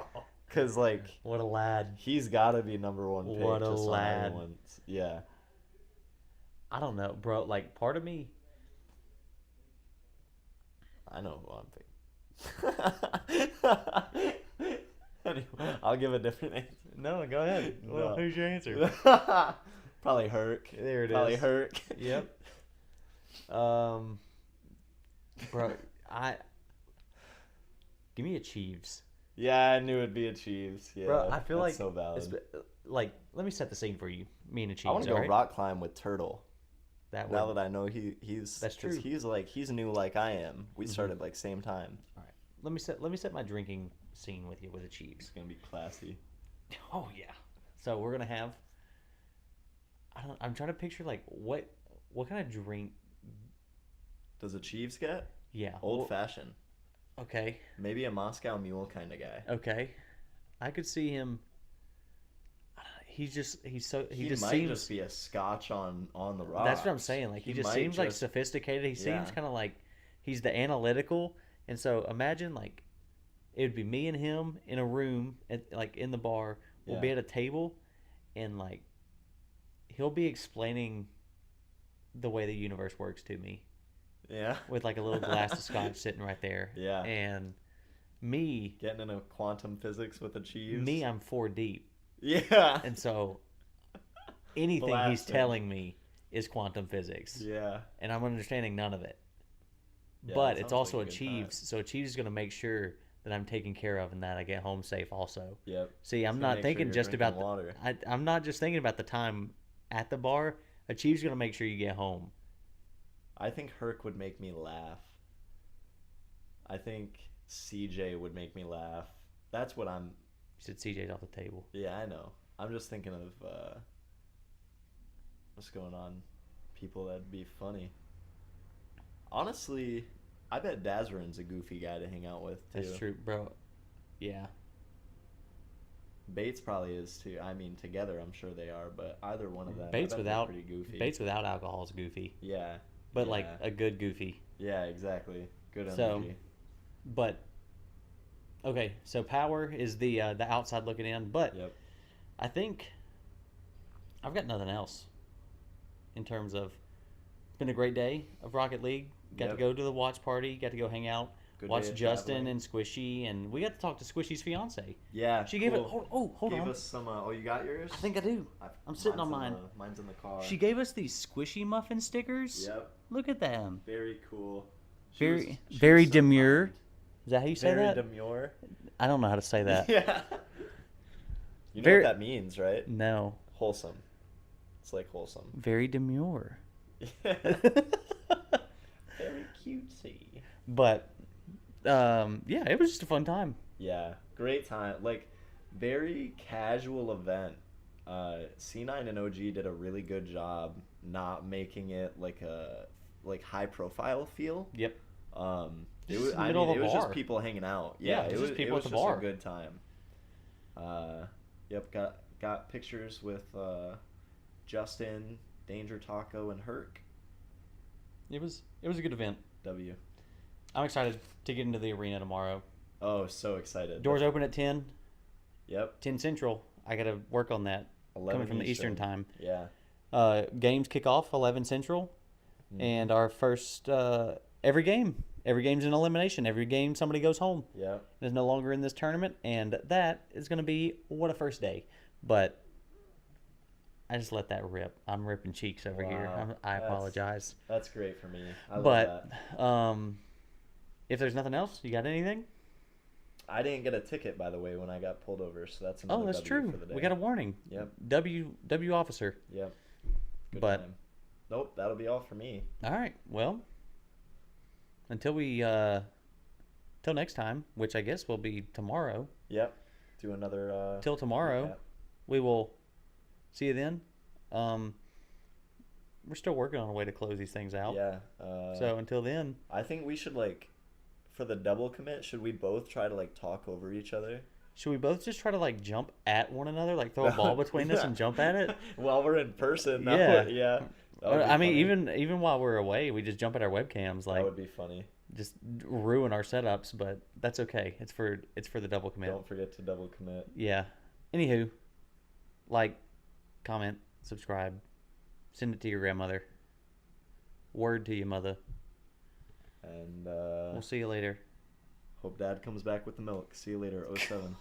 because like what a lad, he's got to be number 1 pick. What a lad. Yeah. I don't know, bro. Like part of me. I know who I'm picking. Anyway, I'll give a different answer. No, go ahead. Well, No. who's your answer? Probably Herc. There it Probably is. Herc. Yep. Bro, I give me a Chiefs. Yeah, I knew it'd be a Chiefs. Yeah, Bro, I feel that's like so valid. like, let me set the scene for you. Me and a Chiefs. I want to go alright? rock climb with Turtle. That Now would. that I know he's That's 'cause true. he's new like I am. We Mhm. started like same time. All right. Let me set my drinking scene with you with the Chiefs. It's gonna be classy. Oh yeah. So we're gonna have. I'm trying to picture like what kind of drink. Does the Chiefs get Yeah. old fashioned? Okay. Maybe a Moscow Mule kind of guy. Okay. I could see him. He just Might seems. just be a Scotch on the rocks. That's what I'm saying. Like he just might seems like just- sophisticated. He seems Yeah. kind of like he's the analytical. And so imagine like it would be me and him in a room like in the bar. We'll be Yeah. at a table, and like he'll be explaining the way the universe works to me Yeah. with like a little glass of scotch sitting right there. Yeah. And me, Getting into quantum physics with the Chiefs. I'm four deep, Yeah. and so anything he's Blasting. telling me is quantum physics. Yeah. And I'm understanding none of it. Yeah, But that it's sounds also like a a good time. Chiefs, so a Chiefs is going to make sure that I'm taken care of and that I get home safe also. Yep. See, I'm It's gonna not make sure thinking you're just drinking about water. I'm not just thinking about the time at the bar. A Chiefs going to make sure you get home. I think Herc would make me laugh. I think CJ would make me laugh. That's what I'm. You said CJ's off the table. Yeah, I know. I'm just thinking of what's going on. People that'd be funny. Honestly, I bet Dazrin's a goofy guy to hang out with too. That's true, bro. Yeah. Bates probably is too. I mean, together I'm sure they are, but either one of them. I Bates bet they're without pretty goofy. Bates without alcohol is goofy, Yeah. but yeah. like a good goofy. Yeah, exactly. Good So- energy. But okay, so Power is the outside looking in, but Yep. I think I've got nothing else in terms of it's been a great day of Rocket League. Got to Yep. go to the watch party, got to go hang out, Good watch day of Justin traveling. and Squishy, and we got to talk to Squishy's fiance. Yeah. She gave it. cool. Hold Gave on. us some. Oh, you got yours? I think I do. I'm sitting on Mine's in mine. mine's in the car. She gave us these Squishy muffin stickers. Yep. Look at them. Very cool. Very She very was so demure. kind. Is that how you say Very that? demure. I don't know how to say that. Yeah. You know Very- what that means, right? No. Wholesome. It's like wholesome. Very demure. Very cutesy. But yeah, it was just a fun time. Yeah, great time. Like, very casual event. C9 and OG did a really good job not making it like a high profile feel. Yep. It Just was, in the I middle mean, of it a was bar. just people hanging out. Yeah, Yeah, it it was was just people it at was the just bar. a good time. Yep, got pictures with Justin, Danger Taco, and Herc. It was a good event. W. I'm excited to get into the arena tomorrow. Oh, so excited. Doors open at 10, Yep. 10 Central. I got to work on that 11 coming from the Eastern time. Yeah. Games kick off 11 Central, and our first every game's an elimination. Every game somebody goes home. Yep. Is no longer in this tournament, and that is going to be what a first day. But I just let that rip. I'm ripping cheeks over here. Wow. I That's- apologize. That's great for me. I love But that. if there's nothing else, you got anything? I didn't get a ticket, by the way, when I got pulled over, so that's another Oh, that's W true. for the day. We got a warning. Yep. W officer. Yep. Good But- time. Nope, that'll be all for me. All right. Well, until till next time, which I guess will be tomorrow. Yep. Do another. Till tomorrow, recap. we will see you then. We're still working on a way to close these things out. Yeah. So until then, I think we should for the double commit. Should we both try to talk over each other should we both just try to jump at one another, throw a ball between us and jump at it? while we're in person? That Yeah. would- yeah. That would be I mean, funny. even while we're away, we just jump at our webcams, that would be funny. just ruin our setups. But that's okay. It's for the double commit. Don't forget to double commit. Yeah. Anywho, comment, subscribe, send it to your grandmother. Word to your mother. And We'll see you later. hope Dad comes back with the milk. See you later, 07.